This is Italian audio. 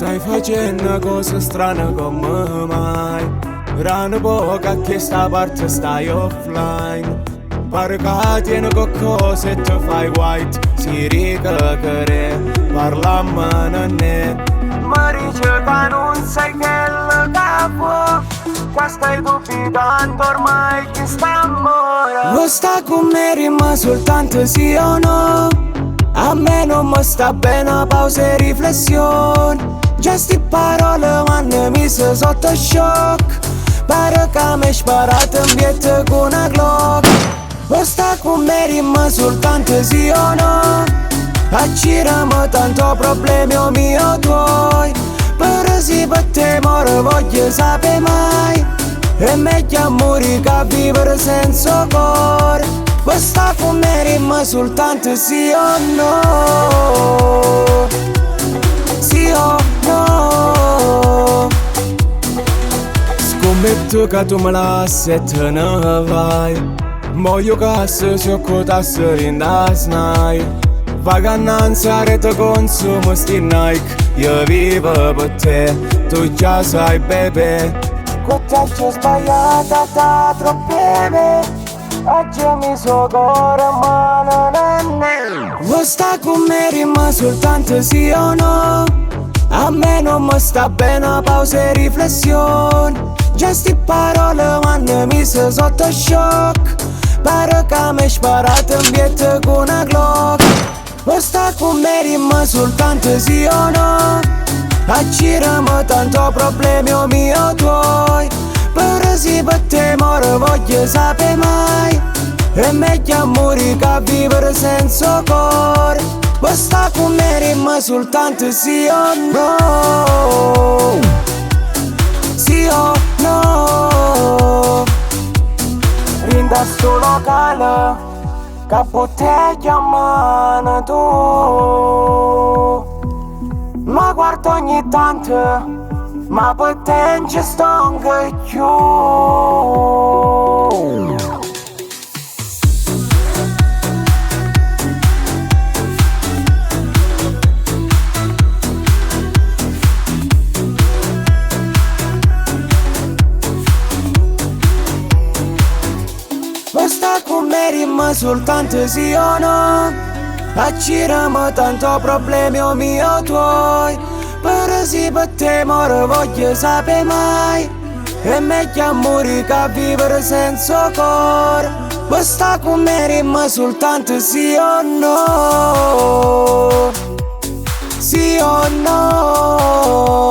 Stai facendo cose strane come mai? Rano poca che sta parte stai offline. Pare che tieni qualcosa e ti fai white. Si ricacare, parlammo non è. Ma dice che non sai che lo capo. Qua stai dubitando ormai chi sta amore. Vuoi sta con me rima soltanto sì o no? A me non mi sta bene pausa e riflessione. Già sti parole mi hanno messo sotto shock. Pare che mi hai sparato in piede con una Glock. Vuoi sta con me rima soltanto sì o no? Acciriamo tanto problemi o mio tuoi. Però se per te muore voglio sapere mai. È meglio morire che vivere senza cuore. Vuoi sta con me rima soltanto sì o no? Sì o no? Scommetto che tu me lasci e te ne vai. Voglio che si occultasse in da snai. Vacanza rete consumo sti Nike. Io vivo per te, tu già sai bebe. Questa c'è sbagliata da problemi. Oggi mi so cuore ma non è me. Vuoi sta con me rima soltanto sì o no? A me non mi sta bene pausa e riflessione. Già sti parole mi hanno messo sotto shock. Pare che mi hai sparato in piede con una Glock. Vuoi sta con me rima soltanto sì o no? Acciriamo tanto problemi o mio tuoi. Però se per te muore voglio sapere mai. È meglio morire che vivere senza cuore. Vuoi sta con me rima soltanto sì o no? Sì o no? Rinda sto locale che potrei chiamare tu. Ma guardo ogni tanto, ma per te non ci sto anche più. Sta con me rima soltanto sì o no? Acciriamo tanto problemi o mio tuoi. Però se per te muore voglio sapere mai. È meglio morire che vivere senza cuore. Vuoi sta con me rima soltanto sì o no? Sì o no?